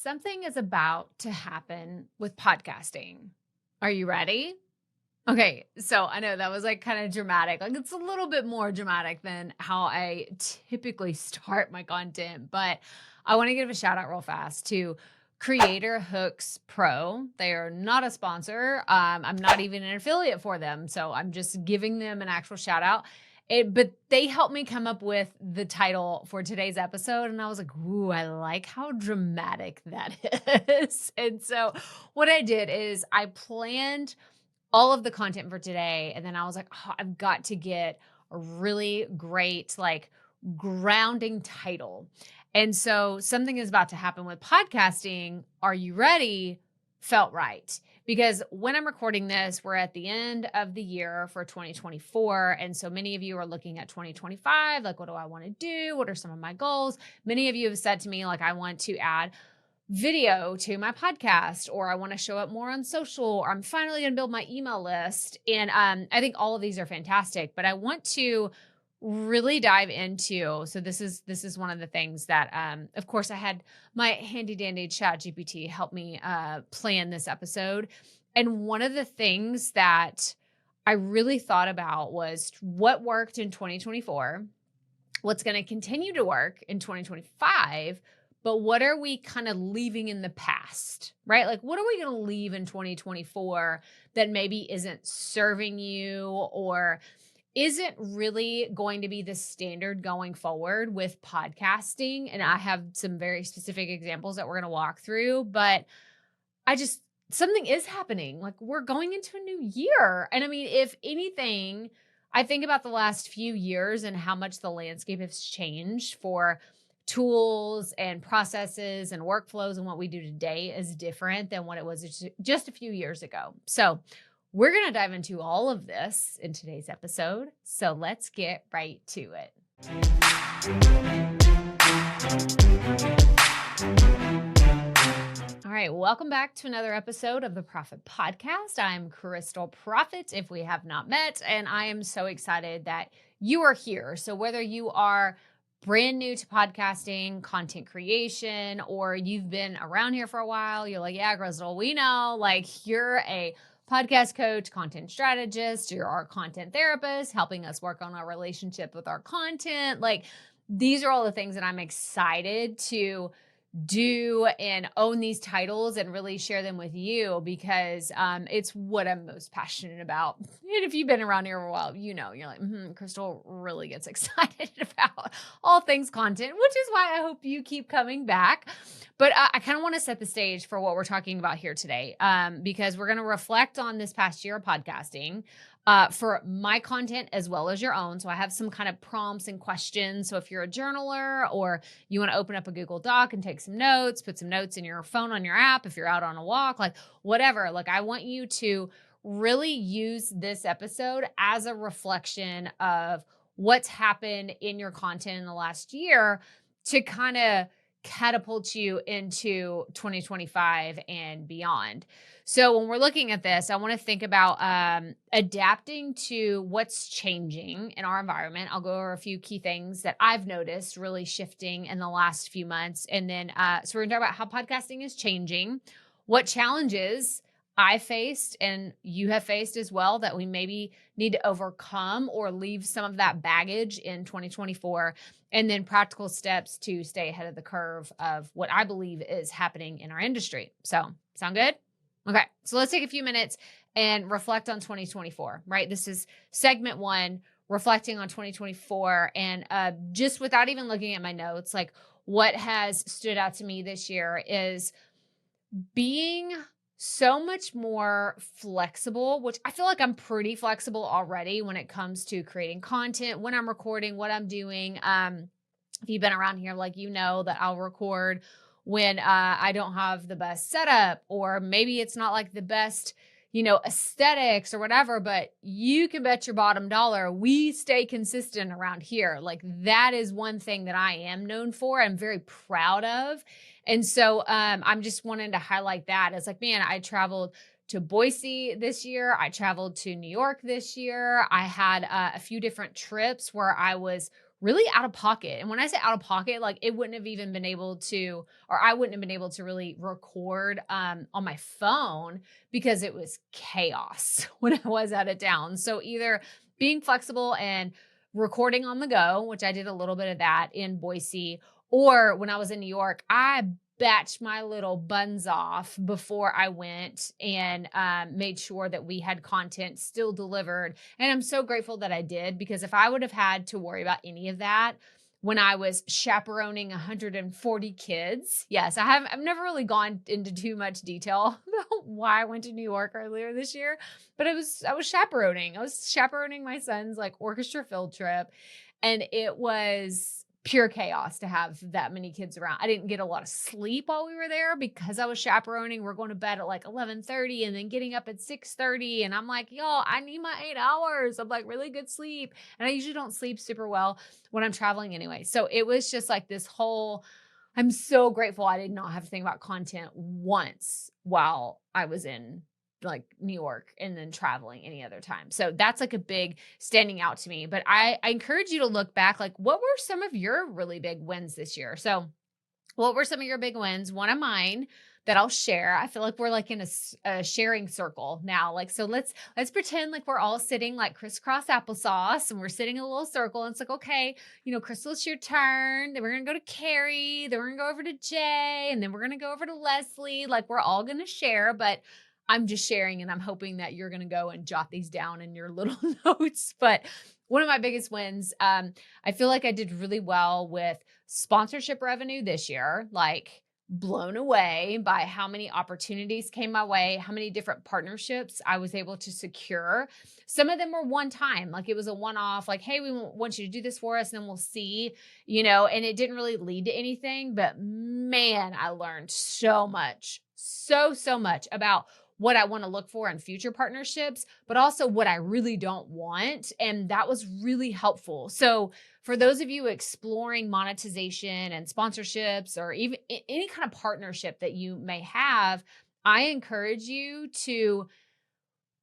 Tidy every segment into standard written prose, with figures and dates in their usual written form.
something is about to happen with podcasting. Are you ready? Okay, so I know that was like kind of dramatic. Like it's a little bit more dramatic than how I typically start my content, but I want to give a shout out real fast to Creator Hooks Pro. They are not a sponsor. I'm not even an affiliate for them, so I'm just giving them an actual shout out. But they helped me come up with the title for today's episode, and I was like, "Ooh, I like how dramatic that is." And so, what I did is I planned all of the content for today. And then I was like, oh, I've got to get a really great, like, grounding title. And so something is about to happen with podcasting. Are you ready? Felt right. Because when I'm recording this, we're at the end of the year for 2024. And so many of you are looking at 2025. Like, what do I want to do? What are some of my goals? Many of you have said to me, like, I want to add video to my podcast, or I want to show up more on social, or I'm finally going to build my email list. And I think all of these are fantastic, but I want to really dive into, so this is one of the things that of course I had my handy dandy chat GPT help me plan this episode. And one of the things that I really thought about was what worked in 2024, what's going to continue to work in 2025, but what are we kind of leaving in the past, right? Like, what are we going to leave in 2024 that maybe isn't serving you or isn't really going to be the standard going forward with podcasting? And I have some very specific examples that we're going to walk through, but something is happening. Like, we're going into a new year. And I mean, if anything, I think about the last few years and how much the landscape has changed for tools and processes and workflows, and what we do today is different than what it was just a few years ago. So we're going to dive into all of this in today's episode. So let's get right to it. All right, welcome back to another episode of the Profit Podcast. I'm Crystal Profit, if we have not met, and I am so excited that you are here. So whether you are brand new to podcasting, content creation, or you've been around here for a while, you're like, yeah, Crystal, we know, like, you're a podcast coach, content strategist, you're our content therapist, helping us work on our relationship with our content. Like, these are all the things that I'm excited to do and own these titles and really share them with you, because it's what I'm most passionate about. And if you've been around here for a while, you know, you're like, Crystal really gets excited about all things content, which is why I hope you keep coming back. But I kind of want to set the stage for what we're talking about here today, because we're going to reflect on this past year of podcasting, for my content as well as your own. So I have some kind of prompts and questions. So if you're a journaler or you want to open up a Google Doc and take some notes, put some notes in your phone on your app, if you're out on a walk, like whatever, like I want you to really use this episode as a reflection of what's happened in your content in the last year to kind of catapult you into 2025 and beyond. So when we're looking at this, I want to think about adapting to what's changing in our environment. I'll go over a few key things that I've noticed really shifting in the last few months. And then, so we're going to talk about how podcasting is changing, what challenges I faced and you have faced as well that we maybe need to overcome or leave some of that baggage in 2024, and then practical steps to stay ahead of the curve of what I believe is happening in our industry. So, sound good? Okay, so let's take a few minutes and reflect on 2024, right? This is segment 1, reflecting on 2024. And just without even looking at my notes, like what has stood out to me this year is being so much more flexible, which I feel like I'm pretty flexible already when it comes to creating content, when I'm recording, what I'm doing. If you've been around here, like, you know that I'll record when I don't have the best setup, or maybe it's not like the best, aesthetics or whatever, but you can bet your bottom dollar we stay consistent around here. Like, that is one thing that I am known for. I'm very proud of. And so I'm just wanting to highlight that. It's like, man, I traveled to Boise this year. I traveled to New York this year. I had a few different trips where I was really out of pocket. And when I say out of pocket, like it wouldn't have even been able to, or I wouldn't have been able to really record on my phone because it was chaos when I was out of town. So either being flexible and recording on the go, which I did a little bit of that in Boise, or when I was in New York, I batched my little buns off before I went and made sure that we had content still delivered. And I'm so grateful that I did, because if I would have had to worry about any of that when I was chaperoning 140 kids, yes, I've never really gone into too much detail about why I went to New York earlier this year, but I was chaperoning. I was chaperoning my son's like orchestra field trip, and it was pure chaos to have that many kids around. I didn't get a lot of sleep while we were there because I was chaperoning. We're going to bed at like 11:30 and then getting up at 6:30. And I'm like, yo, I need my 8 hours of like really good sleep. And I usually don't sleep super well when I'm traveling anyway. So it was just like this whole, I'm so grateful I did not have to think about content once while I was in like New York and then traveling any other time. So that's like a big standing out to me. But I encourage you to look back, like what were some of your really big wins this year? So what were some of your big wins? One of mine that I'll share. I feel like we're like in a sharing circle now. Like, so let's pretend like we're all sitting like crisscross applesauce, and we're sitting in a little circle. And it's like, okay, Crystal, it's your turn. Then we're gonna go to Carrie. Then we're gonna go over to Jay, and then we're gonna go over to Leslie. Like, we're all gonna share, but I'm just sharing, and I'm hoping that you're gonna go and jot these down in your little notes. But one of my biggest wins, I feel like I did really well with sponsorship revenue this year, like blown away by how many opportunities came my way, how many different partnerships I was able to secure. Some of them were one time, like it was a one off, like, hey, we want you to do this for us and then we'll see, and it didn't really lead to anything. But man, I learned so much, so much about what I want to look for in future partnerships, but also what I really don't want. And that was really helpful. So for those of you exploring monetization and sponsorships, or even any kind of partnership that you may have, I encourage you to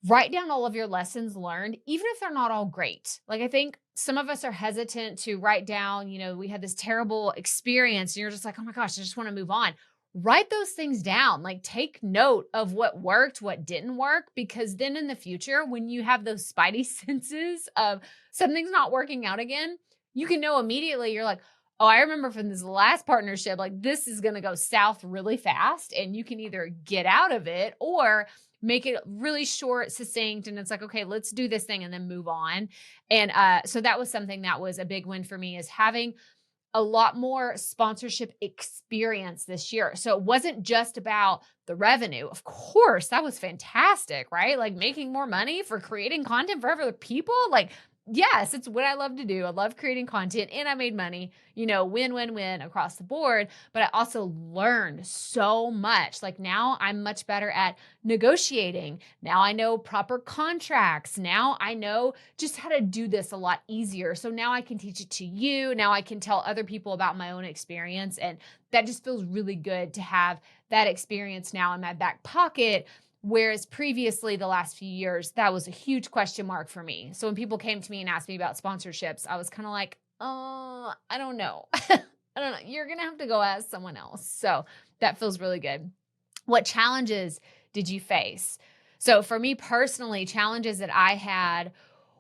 write down all of your lessons learned, even if they're not all great. Like, I think some of us are hesitant to write down, we had this terrible experience and you're just like, oh my gosh, I just want to move on. Write those things down. Like, take note of what worked, what didn't work, because then in the future, when you have those spidey senses of something's not working out again, you can know immediately. You're like, oh, I remember from this last partnership, like this is going to go south really fast, and you can either get out of it or make it really short, succinct. And it's like, okay, let's do this thing and then move on. And so that was something that was a big win for me, is having a lot more sponsorship experience this year. So it wasn't just about the revenue. Of course, that was fantastic, right? Like making more money for creating content for other people. Like, yes, it's what I love to do. I love creating content, and I made money, win across the board. But I also learned so much. Like, now I'm much better at negotiating. Now I know proper contracts. Now I know just how to do this a lot easier. So now I can teach it to you. Now I can tell other people about my own experience. And that just feels really good to have that experience now in my back pocket. Whereas previously, the last few years, that was a huge question mark for me. So when people came to me and asked me about sponsorships, I was kind of like, oh, I don't know. I don't know. You're going to have to go ask someone else. So that feels really good. What challenges did you face? So for me personally, challenges that I had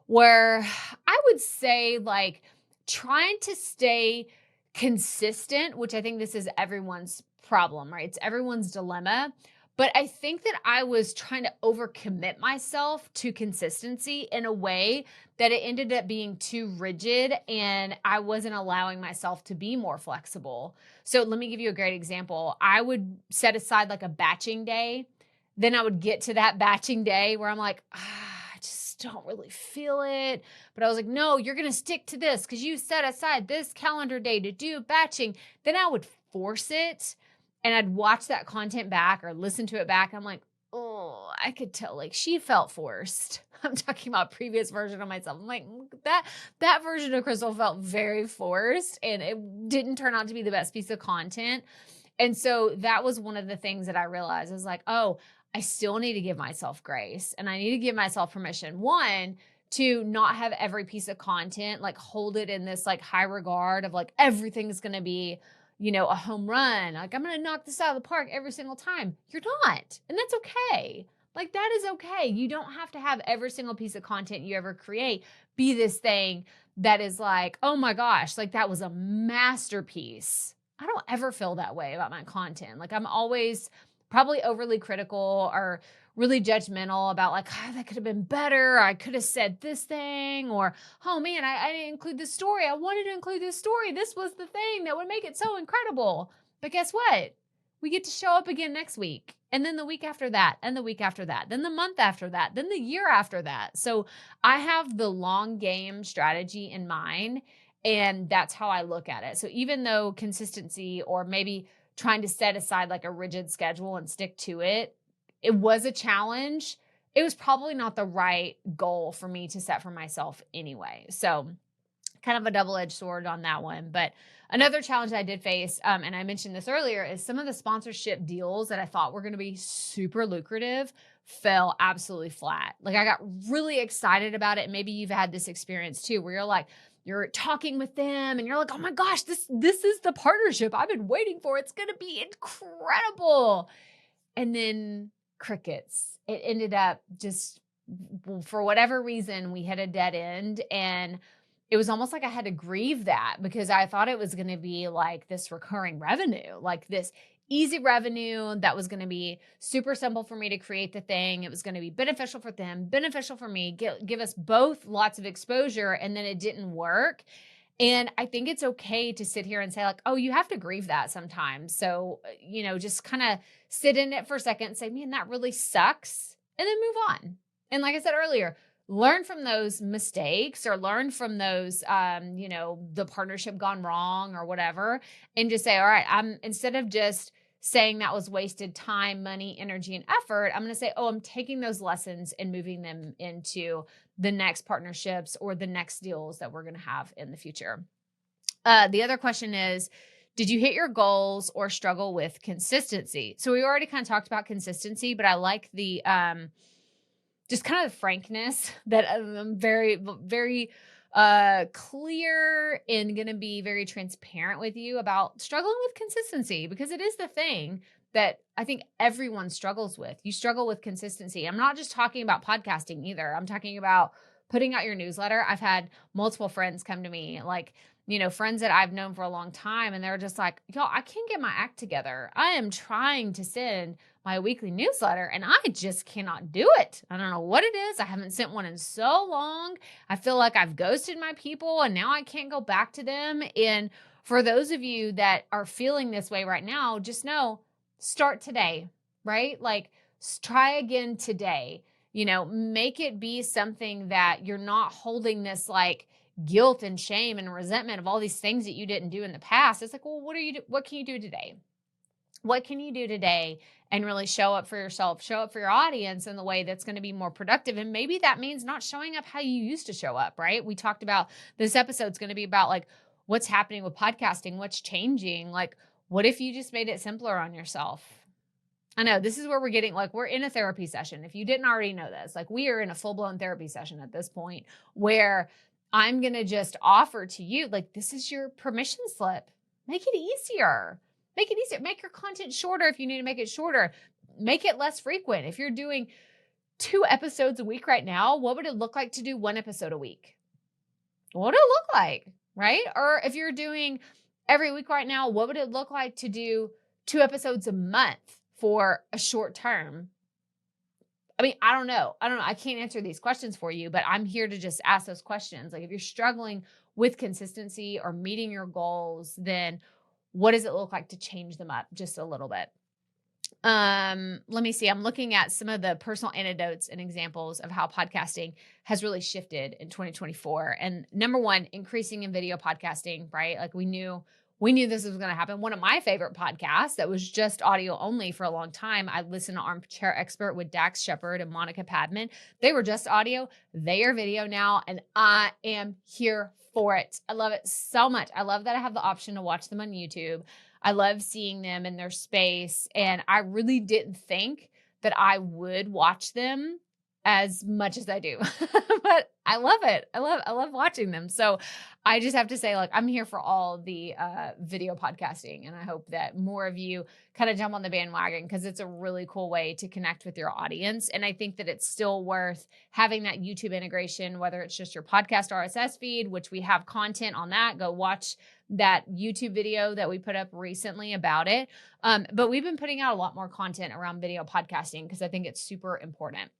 were, I would say, like trying to stay consistent, which I think this is everyone's problem, right? It's everyone's dilemma. But I think that I was trying to overcommit myself to consistency in a way that it ended up being too rigid, and I wasn't allowing myself to be more flexible. So let me give you a great example. I would set aside like a batching day. Then I would get to that batching day where I'm like, I just don't really feel it. But I was like, no, you're going to stick to this because you set aside this calendar day to do batching. Then I would force it. And I'd watch that content back or listen to it back. I'm like, oh, I could tell like she felt forced. I'm talking about previous version of myself. I'm like, that version of Crystal felt very forced, and it didn't turn out to be the best piece of content. And so that was one of the things that I realized. I was like, oh, I still need to give myself grace, and I need to give myself permission. One, to not have every piece of content, like hold it in this like high regard of like everything's going to be, a home run. Like I'm going to knock this out of the park every single time. You're not. And that's okay. Like that is okay. You don't have to have every single piece of content you ever create be this thing that is like, oh my gosh, like that was a masterpiece. I don't ever feel that way about my content. Like I'm always probably overly critical or really judgmental about like, that could have been better. I could have said this thing, or, oh man, I didn't include this story. I wanted to include this story. This was the thing that would make it so incredible. But guess what? We get to show up again next week. And then the week after that, and the week after that, then the month after that, then the year after that. So I have the long game strategy in mind, and that's how I look at it. So even though consistency, or maybe trying to set aside like a rigid schedule and stick to it, it was a challenge. It was probably not the right goal for me to set for myself anyway. So kind of a double-edged sword on that one. But another challenge I did face, and I mentioned this earlier, is some of the sponsorship deals that I thought were going to be super lucrative fell absolutely flat. Like I got really excited about it. And maybe you've had this experience too, where you're like, you're talking with them and you're like, oh my gosh, this is the partnership I've been waiting for. It's going to be incredible. And then crickets. It ended up just, for whatever reason, we hit a dead end, and it was almost like I had to grieve that because I thought it was going to be like this recurring revenue, like this easy revenue that was going to be super simple for me to create the thing. It was going to be beneficial for them, beneficial for me, give us both lots of exposure, and then it didn't work. And I think it's okay to sit here and say like, oh, you have to grieve that sometimes. So, just kind of sit in it for a second and say, man, that really sucks. And then move on. And like I said earlier, learn from those mistakes, or learn from those, the partnership gone wrong or whatever, and just say, all right, instead of just saying that was wasted time, money, energy, and effort, I'm going to say, oh, I'm taking those lessons and moving them into the next partnerships or the next deals that we're going to have in the future. The other question is, did you hit your goals or struggle with consistency? So we already kind of talked about consistency, but I like the, just kind of frankness that I'm very, very clear and going to be very transparent with you about struggling with consistency, because it is the thing that I think everyone struggles with. You struggle with consistency. I'm not just talking about podcasting either. I'm talking about putting out your newsletter. I've had multiple friends come to me, like, friends that I've known for a long time, and they're just like, yo, I can't get my act together. I am trying to send my weekly newsletter and I just cannot do it. I don't know what it is. I haven't sent one in so long. I feel like I've ghosted my people and now I can't go back to them. And for those of you that are feeling this way right now, just know, start today, right? Like try again today. Make it be something that you're not holding this like guilt and shame and resentment of all these things that you didn't do in the past. It's like, well, what can you do today? What can you do today and really show up for yourself, show up for your audience in the way that's going to be more productive? And maybe that means not showing up how you used to show up, right? We talked about this episode's going to be about like what's happening with podcasting, what's changing. Like, what if you just made it simpler on yourself? I know this is where we're getting, like, we're in a therapy session. If you didn't already know this, like we are in a full-blown therapy session at this point, where I'm going to just offer to you, like, this is your permission slip. Make it easier. Make it easier. Make your content shorter if you need to make it shorter. Make it less frequent. If you're doing 2 episodes a week right now, what would it look like to do 1 episode a week? What would it look like, right? Or if you're doing every week right now, what would it look like to do 2 episodes a month for a short term? I mean, I don't know. I can't answer these questions for you, but I'm here to just ask those questions. Like if you're struggling with consistency or meeting your goals, then what does it look like to change them up just a little bit? Let me see. I'm looking at some of the personal anecdotes and examples of how podcasting has really shifted in 2024. And number one, increasing in video podcasting, right? Like we knew this was going to happen. One of my favorite podcasts that was just audio only for a long time, I listened to Armchair Expert with Dax Shepard and Monica Padman. They were just audio. They are video now, and I am here for it. I love it so much. I love that I have the option to watch them on YouTube. I love seeing them in their space, and I really didn't think that I would watch them as much as I do, but I love it. I love watching them. So I just have to say, like, I'm here for all the video podcasting, and I hope that more of you kind of jump on the bandwagon because it's a really cool way to connect with your audience. And I think that it's still worth having that YouTube integration, whether it's just your podcast RSS feed, which we have content on that. Go watch that YouTube video that we put up recently about it. But we've been putting out a lot more content around video podcasting because I think it's super important.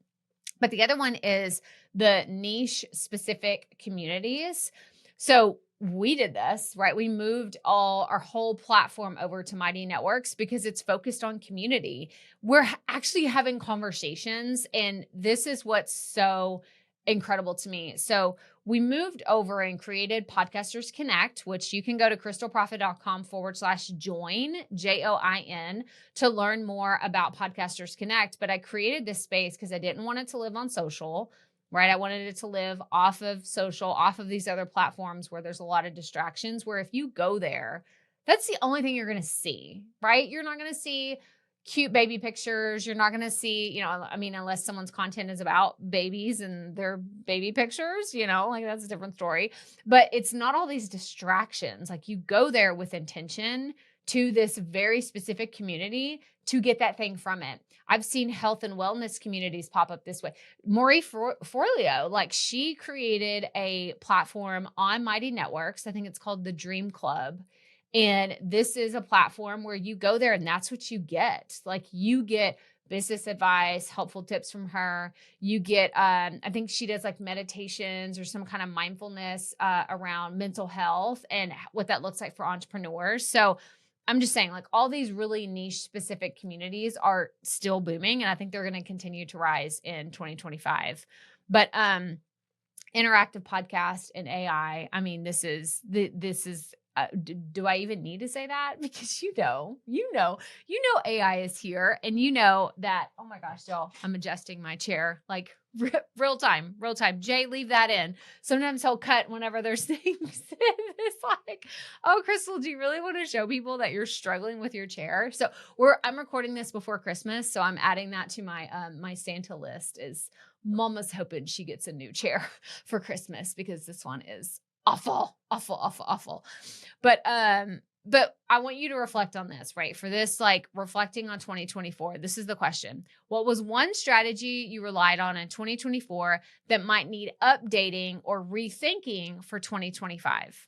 But the other one is the niche specific communities. So we did this, right? We moved our whole platform over to Mighty Networks because it's focused on community. We're actually having conversations, and this is what's so incredible to me. So we moved over and created Podcasters Connect, which you can go to crystalprofit.com/join, JOIN, to learn more about Podcasters Connect. But I created this space because I didn't want it to live on social, right? I wanted it to live off of social, off of these other platforms where there's a lot of distractions, where if you go there, that's the only thing you're going to see, right? You're not going to see cute baby pictures. You're not going to see, I mean, unless someone's content is about babies and their baby pictures, like that's a different story. But it's not all these distractions. Like, you go there with intention to this very specific community to get that thing from it. I've seen health and wellness communities pop up this way. Marie Forleo, like, she created a platform on Mighty Networks. I think it's called the Dream Club. And this is a platform where you go there and that's what you get. Like, you get business advice, helpful tips from her. You get, I think she does like meditations or some kind of mindfulness around mental health and what that looks like for entrepreneurs. So I'm just saying, like, all these really niche specific communities are still booming, and I think they're going to continue to rise in 2025. But interactive podcast and AI, I mean, this is do I even need to say that? Because AI is here, and that, oh my gosh, y'all, I'm adjusting my chair like real time. Jay, leave that in. Sometimes he'll cut whenever there's things. It's like, oh, Crystal, do you really want to show people that you're struggling with your chair? So I'm recording this before Christmas, so I'm adding that to my my Santa list. Is Mama's hoping she gets a new chair for Christmas because this one is awful. But I want you to reflect on this, right? For this, like, reflecting on 2024, this is the question. What was one strategy you relied on in 2024 that might need updating or rethinking for 2025?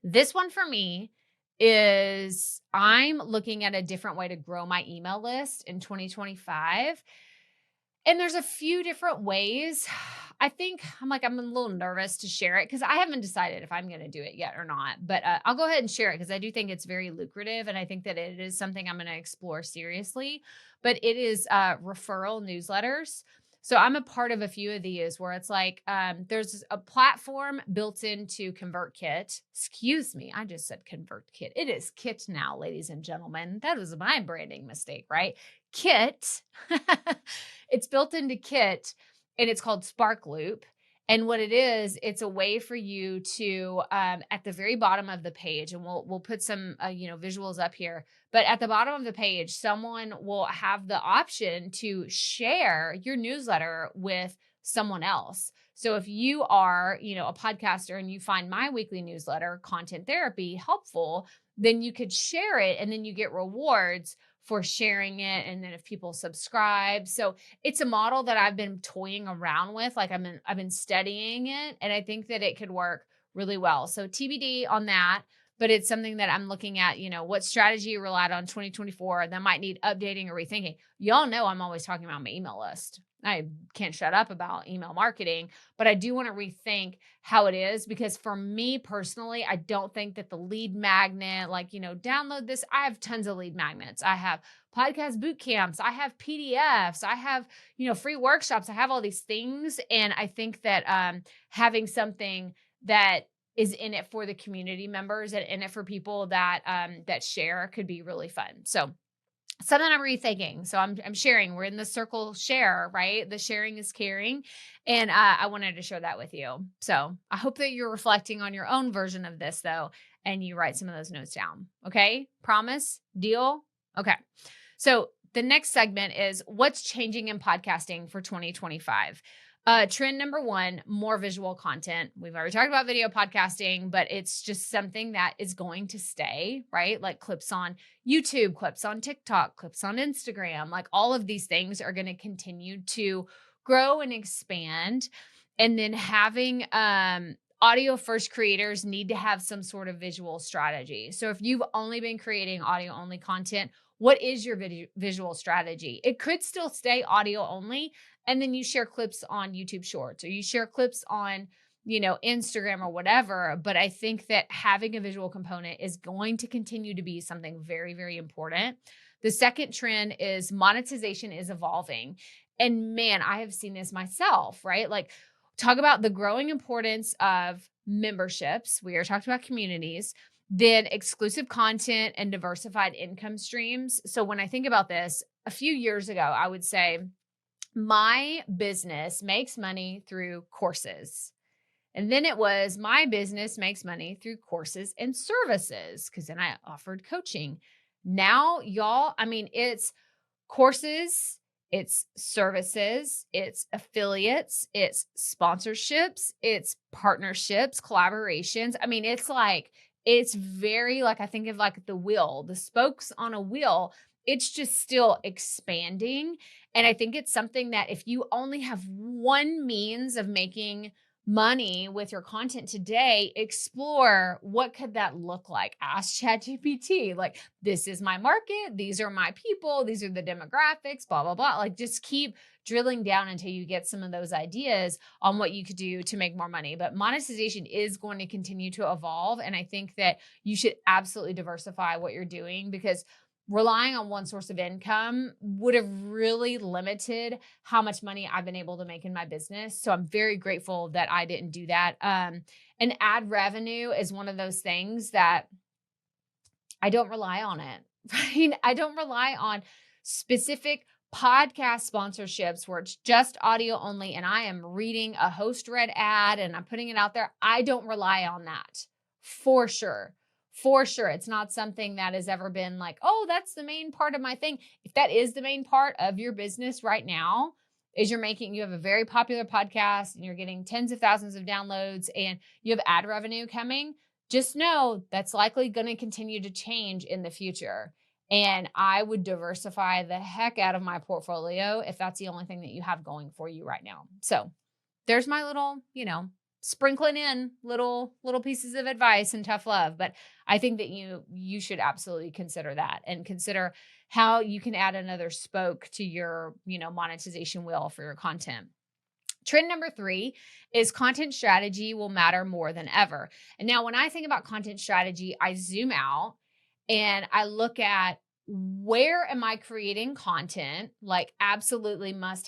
This one for me is I'm looking at a different way to grow my email list in 2025. And there's a few different ways. I think I'm a little nervous to share it because I haven't decided if I'm going to do it yet or not. But I'll go ahead and share it because I do think it's very lucrative. And I think that it is something I'm going to explore seriously. But it is referral newsletters. So I'm a part of a few of these where it's like there's a platform built into ConvertKit. Excuse me, I just said ConvertKit. It is Kit now, ladies and gentlemen. That was my branding mistake, right? Kit. It's built into Kit, and it's called Spark Loop. And what it is, it's a way for you to, at the very bottom of the page, and we'll put some, visuals up here, but at the bottom of the page, someone will have the option to share your newsletter with someone else. So if you are, a podcaster and you find my weekly newsletter, Content Therapy, helpful, then you could share it and then you get rewards for sharing it. And then if people subscribe, so it's a model that I've been toying around with. Like, I've been studying it, and I think that it could work really well. So TBD on that, but it's something that I'm looking at, what strategy you relied on 2024 that might need updating or rethinking. Y'all know I'm always talking about my email list. I can't shut up about email marketing, but I do want to rethink how it is, because for me personally, I don't think that the lead magnet, like, download this. I have tons of lead magnets. I have podcast boot camps. I have PDFs. I have, free workshops. I have all these things. And I think that having something that is in it for the community members and in it for people that that share could be really fun. So something I'm rethinking. So I'm sharing. We're in the circle share, right? The sharing is caring. And I wanted to share that with you. So I hope that you're reflecting on your own version of this, though, and you write some of those notes down. Okay? Promise? Deal? Okay. So the next segment is what's changing in podcasting for 2025. Trend number one, more visual content. We've already talked about video podcasting, but it's just something that is going to stay, right? Like clips on YouTube, clips on TikTok, clips on Instagram, like all of these things are going to continue to grow and expand. And then having audio first creators need to have some sort of visual strategy. So if you've only been creating audio only content, what is your visual strategy? It could still stay audio only, and then you share clips on YouTube Shorts or you share clips on, Instagram or whatever. But I think that having a visual component is going to continue to be something very, very important. The second trend is monetization is evolving. And man, I have seen this myself, right? Like, talk about the growing importance of memberships. We are talking about communities, then exclusive content and diversified income streams. So when I think about this, a few years ago, I would say my business makes money through courses. And then it was my business makes money through courses and services because then I offered coaching. Now, y'all, I mean, it's courses, it's services, it's affiliates, it's sponsorships, it's partnerships, collaborations. I mean, it's very like, I think of like the wheel, the spokes on a wheel. It's just still expanding. And I think it's something that if you only have one means of making money with your content today, explore what could that look like. Ask ChatGPT, like, this is my market, these are my people, these are the demographics, blah, blah, blah. Like, just keep drilling down until you get some of those ideas on what you could do to make more money. But monetization is going to continue to evolve. And I think that you should absolutely diversify what you're doing, because relying on one source of income would have really limited how much money I've been able to make in my business. So I'm very grateful that I didn't do that. And ad revenue is one of those things that I don't rely on it, right? I don't rely on specific podcast sponsorships where it's just audio only and I am reading a host read ad and I'm putting it out there. I don't rely on that for sure. For sure. It's not something that has ever been like, oh, that's the main part of my thing. If that is the main part of your business right now, is you have a very popular podcast and you're getting tens of thousands of downloads and you have ad revenue coming, just know that's likely going to continue to change in the future. And I would diversify the heck out of my portfolio if that's the only thing that you have going for you right now. So there's my little, sprinkling in little pieces of advice and tough love. But I think that you should absolutely consider that and consider how you can add another spoke to your, monetization wheel for your content. Trend number 3 is content strategy will matter more than ever. And now when I think about content strategy, I zoom out and I look at, where am I creating content? Like, absolutely must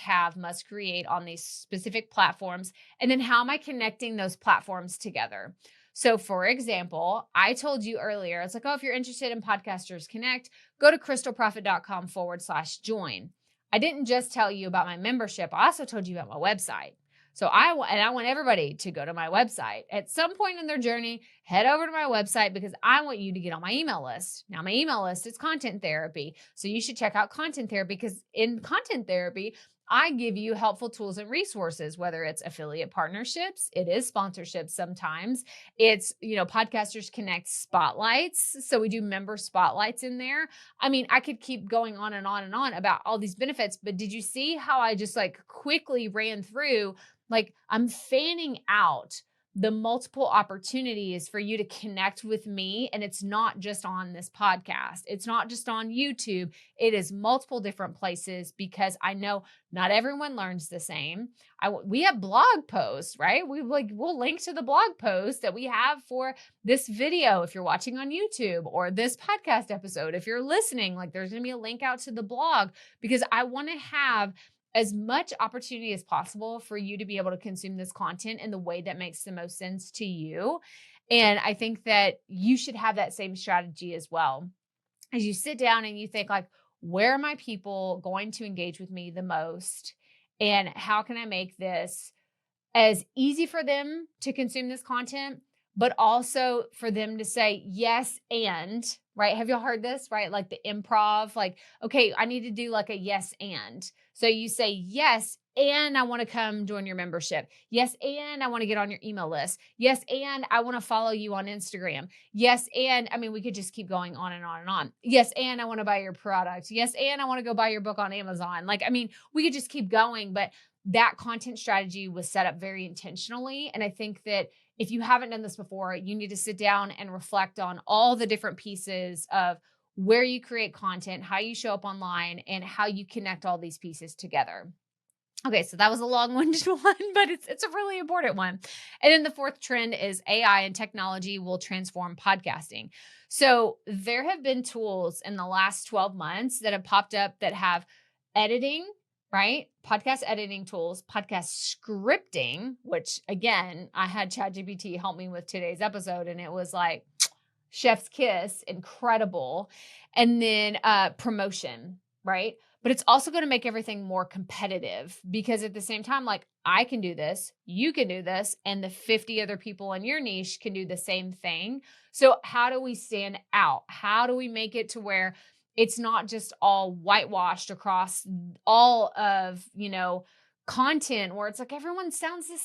create on these specific platforms. And then how am I connecting those platforms together? So for example, I told you earlier, it's like, oh, if you're interested in Podcasters Connect, go to crystalprofit.com/join. I didn't just tell you about my membership. I also told you about my website. So I want everybody to go to my website at some point in their journey, head over to my website because I want you to get on my email list. Now, my email list is content therapy. So you should check out content therapy because in content therapy, I give you helpful tools and resources, whether it's affiliate partnerships, it is sponsorships sometimes, it's, Podcasters Connect spotlights. So we do member spotlights in there. I mean, I could keep going on and on and on about all these benefits, but did you see how I just like quickly ran through, like I'm fanning out the multiple opportunities for you to connect with me. And it's not just on this podcast. It's not just on YouTube. It is multiple different places because I know not everyone learns the same. We have blog posts, right? We'll link to the blog post that we have for this video if you're watching on YouTube, or this podcast episode if you're listening. Like, there's going to be a link out to the blog because I want to have as much opportunity as possible for you to be able to consume this content in the way that makes the most sense to you. And I think that you should have that same strategy as well. As you sit down and you think like, where are my people going to engage with me the most? And how can I make this as easy for them to consume this content, but also for them to say yes and, right? Have y'all heard this, right? Like the improv, like, okay, I need to do like a yes and. So you say yes, and I want to come join your membership. Yes, and I want to get on your email list. Yes, and I want to follow you on Instagram. Yes, and I mean, we could just keep going on and on and on. Yes, and I want to buy your product. Yes, and I want to go buy your book on Amazon. Like, I mean, we could just keep going, but that content strategy was set up very intentionally. And I think that if you haven't done this before, you need to sit down and reflect on all the different pieces of where you create content, how you show up online, and how you connect all these pieces together. Okay, so that was a long-winded one, but it's a really important one. And then the fourth trend is AI and technology will transform podcasting. So there have been tools in the last 12 months that have popped up that have editing, right? Podcast editing tools, podcast scripting, which again, I had ChatGPT help me with today's episode, and it was like chef's kiss, incredible. And then promotion, right? But it's also going to make everything more competitive because at the same time, like I can do this, you can do this, and the 50 other people in your niche can do the same thing. So how do we stand out? How do we make it to where it's not just all whitewashed across all of, content where it's like everyone sounds the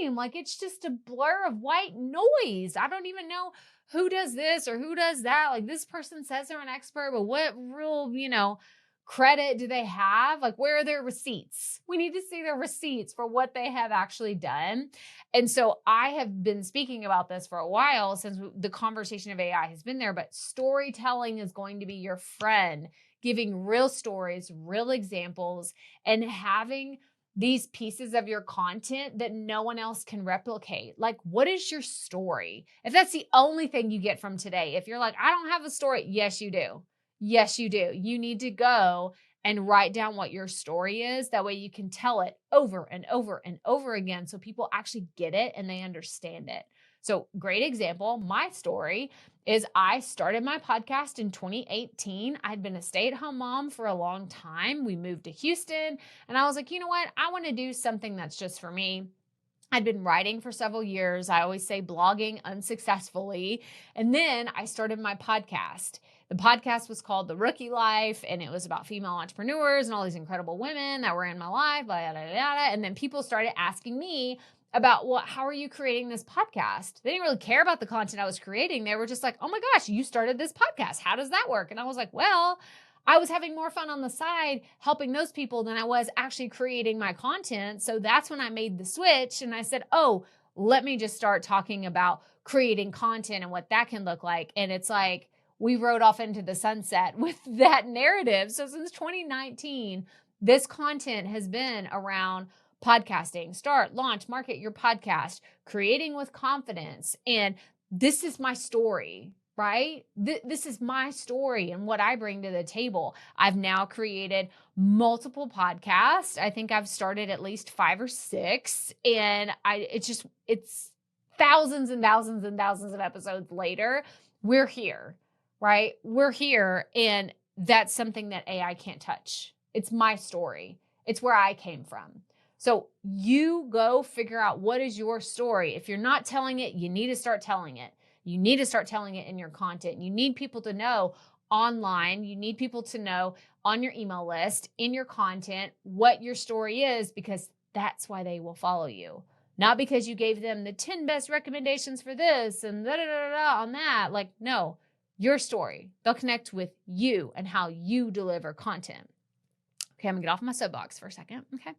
same. Like it's just a blur of white noise. I don't even know who does this or who does that. Like this person says they're an expert, but what real, credit do they have? Like, where are their receipts? We need to see their receipts for what they have actually done. And so I have been speaking about this for a while since the conversation of AI has been there, but storytelling is going to be your friend, giving real stories, real examples, and having these pieces of your content that no one else can replicate. Like, what is your story? If that's the only thing you get from today, if you're like, I don't have a story, yes, you do. Yes, you do. You need to go and write down what your story is. That way you can tell it over and over and over again so people actually get it and they understand it. So, great example. My story is I started my podcast in 2018. I'd been a stay-at-home mom for a long time. We moved to Houston, and I was like, you know what? I want to do something that's just for me. I'd been writing for several years. I always say blogging unsuccessfully. And then I started my podcast. The podcast was called The Rookie Life, and it was about female entrepreneurs and all these incredible women that were in my life, blah, blah, blah, blah. And then people started asking me about, well, how are you creating this podcast? They didn't really care about the content I was creating. They were just like, oh my gosh, you started this podcast. How does that work? And I was like, well, I was having more fun on the side helping those people than I was actually creating my content. So that's when I made the switch and I said, oh, let me just start talking about creating content and what that can look like. And it's like we rode off into the sunset with that narrative. So since 2019, this content has been around podcasting, start, launch, market your podcast, creating with confidence. And this is my story, right? This is my story and what I bring to the table. I've now created multiple podcasts. I think I've started at least 5 or 6, and it's thousands and thousands and thousands of episodes later. We're here, right? We're here, and that's something that AI can't touch. It's my story. It's where I came from. So you go figure out what is your story. If you're not telling it, you need to start telling it. You need to start telling it in your content. You need people to know online. You need people to know on your email list, in your content, what your story is, because that's why they will follow you. Not because you gave them the 10 best recommendations for this and da da da da on that. Like, no, your story. They'll connect with you and how you deliver content. Okay, I'm gonna get off my soapbox for a second. Okay.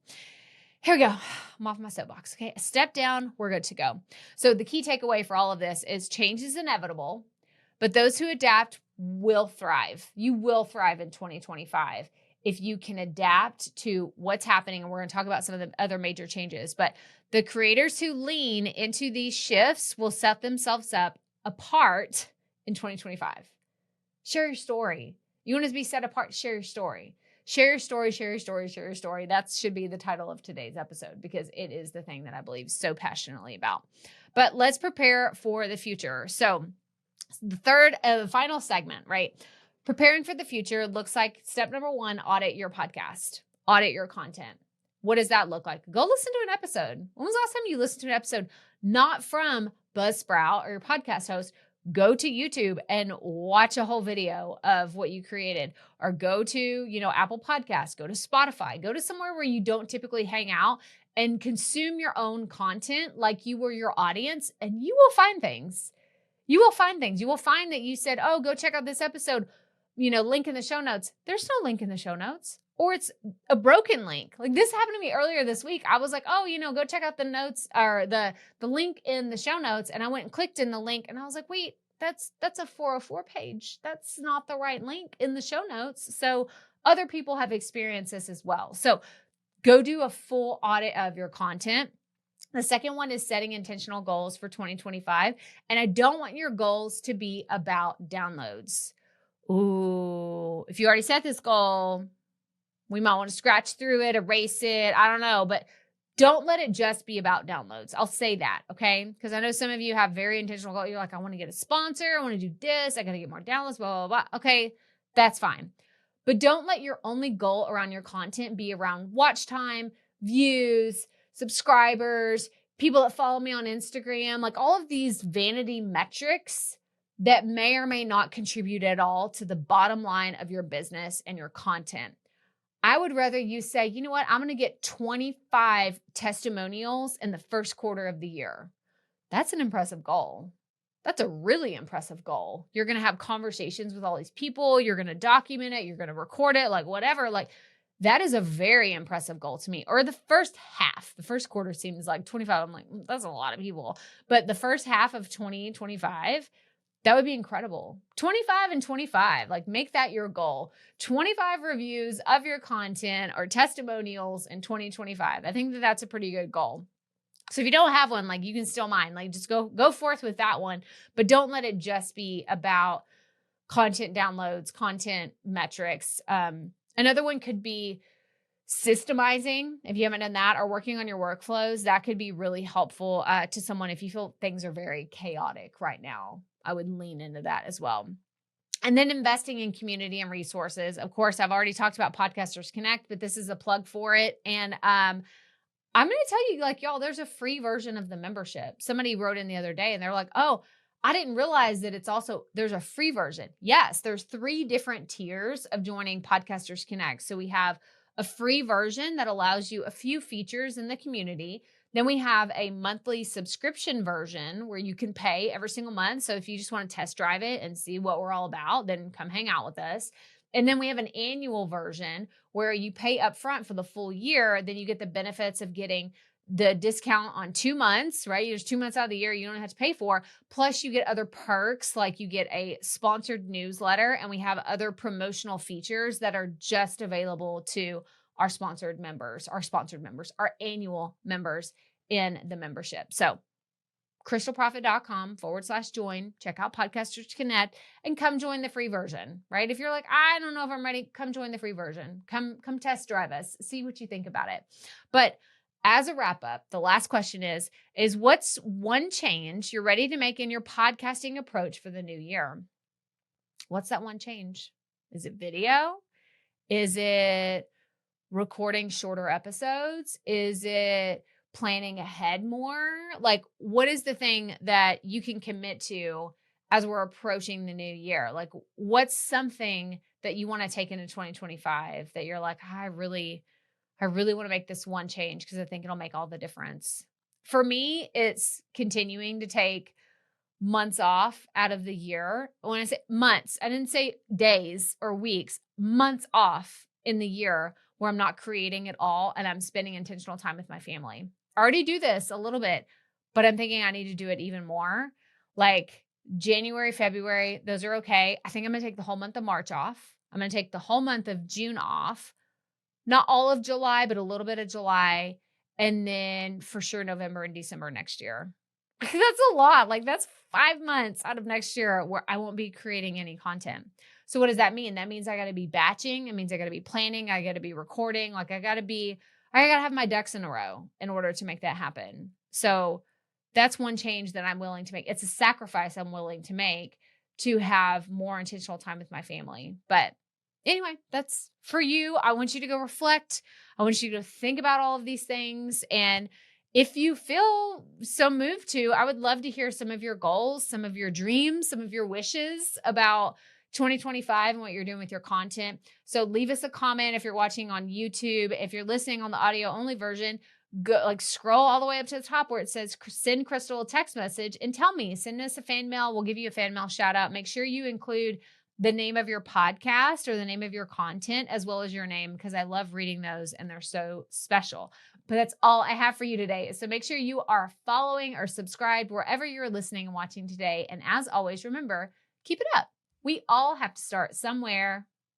Here we go. I'm off my soapbox. Okay. A step down. We're good to go. So the key takeaway for all of this is change is inevitable, but those who adapt will thrive. You will thrive in 2025 if you can adapt to what's happening. And we're going to talk about some of the other major changes, but the creators who lean into these shifts will set themselves up apart in 2025. Share your story. You want to be set apart? Share your story. Share your story, share your story, share your story. That should be the title of today's episode because it is the thing that I believe so passionately about. But let's prepare for the future. So the third and final segment, right? Preparing for the future looks like step number 1, audit your podcast, audit your content. What does that look like? Go listen to an episode. When was the last time you listened to an episode not from Buzzsprout or your podcast host? Go to YouTube and watch a whole video of what you created, or go to, Apple Podcasts, go to Spotify, go to somewhere where you don't typically hang out and consume your own content like you were your audience, and you will find things. You will find things. You will find that you said, oh, go check out this episode, link in the show notes. There's no link in the show notes, or it's a broken link. Like this happened to me earlier this week. I was like, oh, go check out the notes or the link in the show notes. And I went and clicked in the link and I was like, wait, that's a 404 page. That's not the right link in the show notes. So other people have experienced this as well. So go do a full audit of your content. The second one is setting intentional goals for 2025. And I don't want your goals to be about downloads. Ooh, if you already set this goal, we might want to scratch through it, erase it. I don't know, but don't let it just be about downloads. I'll say that, okay? Because I know some of you have very intentional goals. You're like, I want to get a sponsor. I want to do this. I got to get more downloads, blah, blah, blah. Okay, that's fine. But don't let your only goal around your content be around watch time, views, subscribers, people that follow me on Instagram, like all of these vanity metrics that may or may not contribute at all to the bottom line of your business and your content. I would rather you say, you know what, I'm going to get 25 testimonials in the first quarter of the year. That's an impressive goal. That's a really impressive goal. You're going to have conversations with all these people. You're going to document it. You're going to record it, like whatever. Like that is a very impressive goal to me. Or the first half, the first quarter seems like 25. I'm like, that's a lot of people. But the first half of 2025, that would be incredible. 25 and 25, like make that your goal. 25 reviews of your content or testimonials in 2025. I think that that's a pretty good goal. So if you don't have one, like you can still mine, like just go forth with that one, but don't let it just be about content downloads, content metrics. Another one could be systemizing. If you haven't done that, or working on your workflows, that could be really helpful to someone if you feel things are very chaotic right now. I would lean into that as well. And then investing in community and resources. Of course, I've already talked about Podcasters Connect, but this is a plug for it. And I'm going to tell you, like, y'all, there's a free version of the membership. Somebody wrote in the other day and they're like, oh, I didn't realize that there's a free version. Yes, there's 3 different tiers of joining Podcasters Connect. So we have a free version that allows you a few features in the community. Then we have a monthly subscription version where you can pay every single month. So if you just want to test drive it and see what we're all about, then come hang out with us. And then we have an annual version where you pay upfront for the full year. Then you get the benefits of getting the discount on 2 months, right? There's 2 months out of the year you don't have to pay for. Plus you get other perks, like you get a sponsored newsletter, and we have other promotional features that are just available to our sponsored members, our annual members in the membership. So crystalprofit.com/join, check out Podcasters Connect, and come join the free version, right? If you're like, I don't know if I'm ready, come join the free version. Come test drive us, see what you think about it. But as a wrap up, the last question is what's one change you're ready to make in your podcasting approach for the new year? What's that one change? Is it video? Is it recording shorter episodes? Is it planning ahead more? Like, what is the thing that you can commit to as we're approaching the new year? Like, what's something that you want to take into 2025 that you're like, I really want to make this one change because I think it'll make all the difference. For me, it's continuing to take months off out of the year. When I say months, I didn't say days or weeks, months off in the year where I'm not creating at all and I'm spending intentional time with my family. I already do this a little bit, but I'm thinking I need to do it even more. Like January, February, those are okay. I think I'm going to take the whole month of March off. I'm going to take the whole month of June off. Not all of July, but a little bit of July. And then for sure November and December next year. That's a lot. Like that's 5 months out of next year where I won't be creating any content. So what does that mean? That means I got to be batching. It means I got to be planning. I got to be recording. Like I got to have my ducks in a row in order to make that happen. So that's one change that I'm willing to make. It's a sacrifice I'm willing to make to have more intentional time with my family. But Anyway, that's for you. I want you to go reflect. I want you to think about all of these things. And if you feel so moved to, I would love to hear some of your goals, some of your dreams, some of your wishes about 2025 and what you're doing with your content. So leave us a comment if you're watching on YouTube. If you're listening on the audio only version, go like scroll all the way up to the top where it says send Crystal a text message and tell me, send us a fan mail. We'll give you a fan mail shout out. Make sure you include the name of your podcast or the name of your content as well as your name, because I love reading those and they're so special. But that's all I have for you today. So make sure you are following or subscribed wherever you're listening and watching today. And as always, remember, keep it up. We all have to start somewhere.